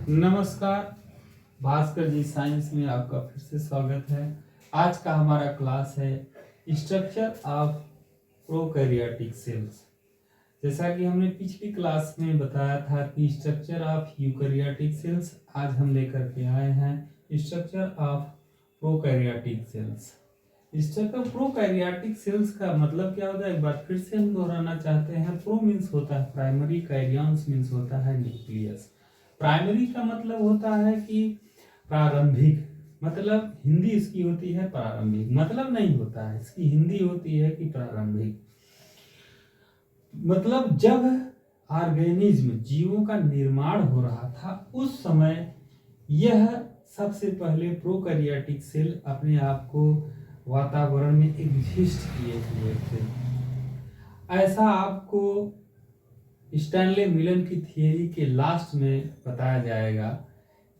नमस्कार। भास्कर जी साइंस में आपका फिर से स्वागत है। आज का हमारा क्लास है स्ट्रक्चर ऑफ प्रोकैरियोटिक सेल्स। जैसा कि हमने पिछली क्लास में बताया था कि स्ट्रक्चर ऑफ यूकैरियोटिक सेल्स, आज हम लेकर के आए हैं structure of prokaryotic cells. Structure prokaryotic cells का मतलब क्या होता है, एक बार फिर से हम दोहराना चाहते हैं। प्रो मीन्स होता है प्राइमरी, कैरियंस मीन्स होता है न्यूक्लियस। प्राइमरी का मतलब होता है कि प्रारंभिक, मतलब हिंदी इसकी होती है प्रारंभिक, मतलब नहीं होता है इसकी हिंदी होती है कि प्रारंभिक। मतलब जब ऑर्गेनिज्म, जीवों का निर्माण हो रहा था उस समय यह सबसे पहले प्रोकैरियोटिक सेल अपने आप को वातावरण में एग्जिस्ट किए हुए थे। ऐसा आपको स्टैनले मिलन की थियरी के लास्ट में बताया जाएगा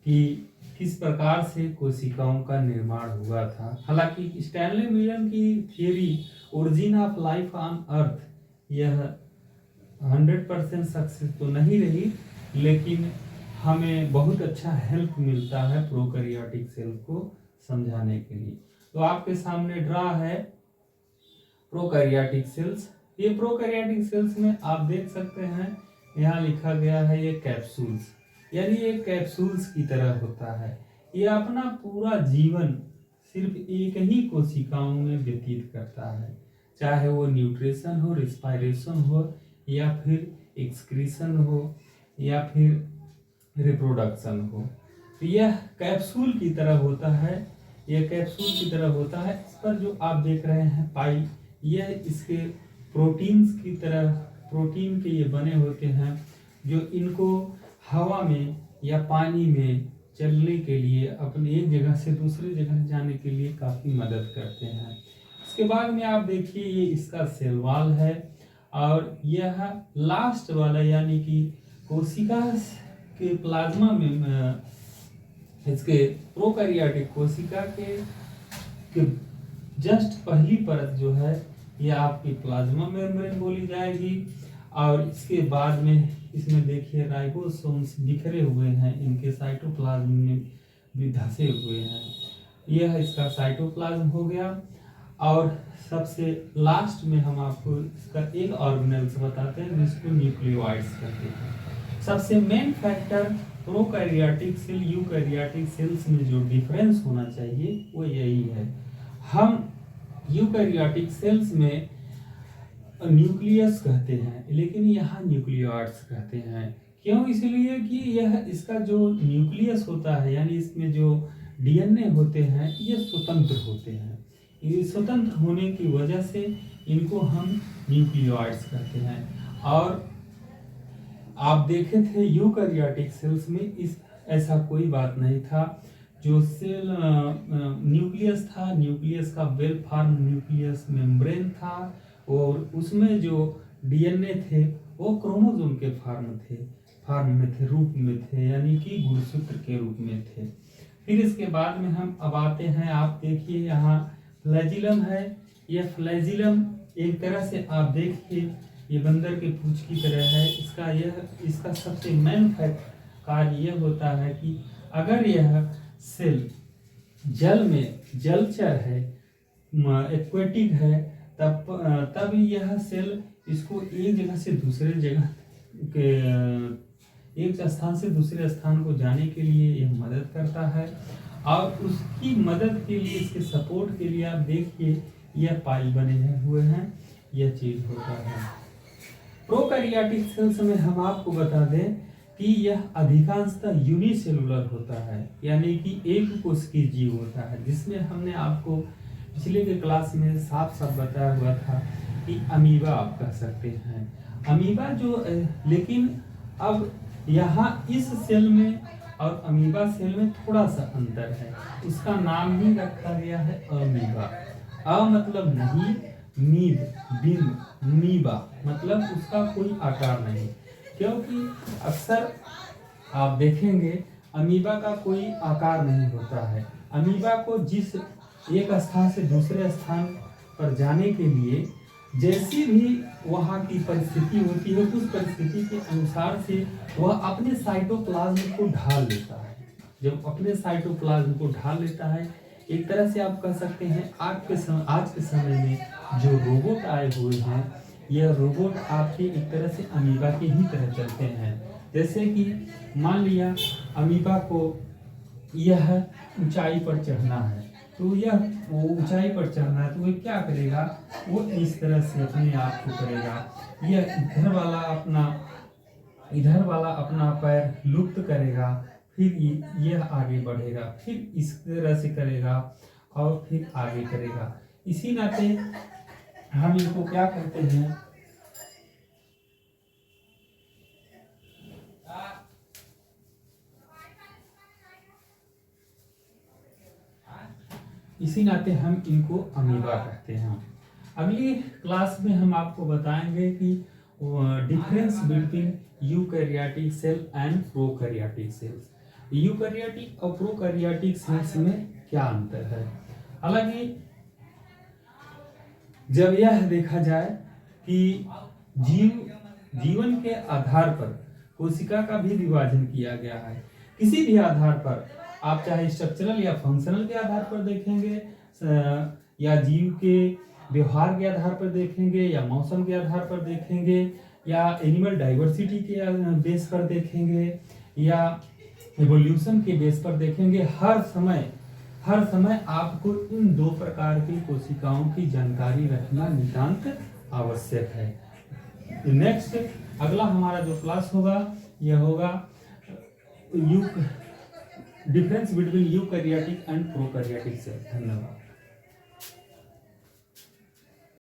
कि किस प्रकार से कोशिकाओं का निर्माण हुआ था। हालांकि स्टैनले मिलन की theory origin of life on earth यह 100% सक्सेस तो नहीं रही, लेकिन हमें बहुत अच्छा हेल्प मिलता है प्रोकैरियोटिक सेल को समझाने के लिए। तो आपके सामने ड्रा है प्रोकैरियोटिक सेल्स। ये प्रोकैरियोटिक सेल्स में आप देख सकते हैं, यहाँ लिखा गया है ये कैप्सूल्स, यानी ये कैप्सूल्स की तरह होता है। ये अपना पूरा जीवन सिर्फ एक ही कोशिकाओं में व्यतीत करता है, चाहे वो न्यूट्रिशन हो, रिस्पायरेशन हो, या फिर एक्सक्रीशन हो, या फिर रिप्रोडक्शन हो। तो यह कैप्सूल की तरह होता है, यह कैप्सूल की तरह होता है। इस पर जो आप देख रहे हैं पाई, यह इसके प्रोटीन्स की तरह, प्रोटीन के ये बने होते हैं जो इनको हवा में या पानी में चलने के लिए, अपने एक जगह से दूसरी जगह जाने के लिए काफ़ी मदद करते हैं। इसके बाद में आप देखिए ये इसका सेल वॉल है, और यह लास्ट वाला यानी कि कोशिका के प्लाज्मा में, इसके प्रोकैरियोटिक कोशिका के जस्ट पहली परत जो है यह आपकी प्लाज्मा मेम्ब्रेन बोली जाएगी। और इसके बाद में इसमें देखिए राइबोसोम्स बिखरे हुए हैं, इनके साइटोप्लाज्म में भी धसे हुए हैं। यह इसका साइटोप्लाज्म हो गया। और सबसे लास्ट में हम आपको इसका एक ऑर्गेनेल्स बताते हैं जिसको न्यूक्लियोइड्स कहते हैं। सबसे main factor prokaryotic cell eukaryotic cells में जो डिफरेंस होना चाहिए वो यही है। हम यूकैरियोटिक सेल्स में न्यूक्लियस कहते हैं, लेकिन यहाँ न्यूक्लियोइड्स कहते हैं। क्यों? इसलिए कि यह इसका जो न्यूक्लियस होता है, यानी इसमें जो डीएनए होते हैं, ये स्वतंत्र होते हैं। ये स्वतंत्र होने की वजह से इनको हम न्यूक्लियोइड्स कहते हैं। और आप देखे थे यूकैरियोटिक सेल्स में इस ऐसा कोई बात नहीं था। जो सेल न्यूक्लियस था, न्यूक्लियस का वेल फॉर्म न्यूक्लियस मेम्ब्रेन था, और उसमें जो डीएनए थे वो क्रोमोसोम के फॉर्म में थे, रूप में थे, यानी कि गुणसूत्र के रूप में थे। फिर इसके बाद में हम अब आते हैं, आप देखिए यहाँ फ्लैजिलम है। यह फ्लैजिलम एक तरह से आप देखिए ये बंदर के पूंछ की तरह है। इसका सबसे मेन कार्य यह होता है कि अगर यह सेल जल में, जलचर है, एक्वेटिक है, तब यह सेल इसको एक जगह से दूसरे जगह के, एक स्थान से दूसरे स्थान को जाने के लिए यह मदद करता है। और उसकी मदद के लिए, इसके सपोर्ट के लिए आप देखिए यह पाई बने हुए हैं, यह चीज होता है। प्रोकैरियोटिक सेल्स में हम आपको बता दें कि यह अधिकांशतः यूनिसेलुलर होता है, यानी कि एक कोशिकीय जीव होता है, जिसमें हमने आपको पिछले के क्लास में साफ साफ बताया हुआ था कि अमीबा आप कह सकते हैं। अमीबा जो, लेकिन अब यहाँ इस सेल में और अमीबा सेल में थोड़ा सा अंतर है। उसका नाम ही रखा गया है अमीबा। अ मतलब नहीं, मीब, बिन, मीबा मतलब उसका कोई आकार नहीं। क्योंकि अक्सर आप देखेंगे अमीबा का कोई आकार नहीं होता है। अमीबा को जिस एक स्थान से दूसरे स्थान पर जाने के लिए जैसी भी वहाँ की परिस्थिति होती है, उस परिस्थिति के अनुसार से वह अपने साइटोप्लाज्म को ढाल लेता है। जब अपने साइटोप्लाज्म को ढाल लेता है, एक तरह से आप कह सकते हैं आज के समय में जो रोबोट आए हुए हैं, यह रोबोट आपके एक तरह से अमीबा के ही तरह चलते हैं। जैसे कि मान लिया अमीबा को यह ऊंचाई पर चढ़ना है, तो यह वो ऊंचाई पर चढ़ना है तो वह क्या करेगा, वो इस तरह से अपने आप को करेगा। यह इधर वाला अपना पैर लुप्त करेगा, फिर यह आगे बढ़ेगा, फिर इस तरह से करेगा और फिर आगे करेगा। इसी नाते हम इनको क्या कहते हैं, इसी नाते हम इनको अमीबा कहते हैं। अगली क्लास में हम आपको बताएंगे कि difference between eukaryotic cell and prokaryotic cells. Eukaryotic और प्रोकैरियोटिक सेल्स में क्या अंतर है। हालांकि जब यह देखा जाए कि जीवन के आधार पर कोशिका का भी विभाजन किया गया है, किसी भी आधार पर, आप चाहे स्ट्रक्चरल या फंक्शनल के आधार पर देखेंगे, या जीव के व्यवहार के आधार पर देखेंगे, या मौसम के आधार पर देखेंगे, या एनिमल डाइवर्सिटी के बेस पर देखेंगे, या एवोल्यूशन के बेस पर देखेंगे, हर समय आपको इन दो प्रकार की कोशिकाओं की जानकारी रखना नितांत आवश्यक है। नेक्स्ट अगला हमारा जो क्लास होगा यह होगा difference between eukaryotic and prokaryotic cell. धन्यवाद।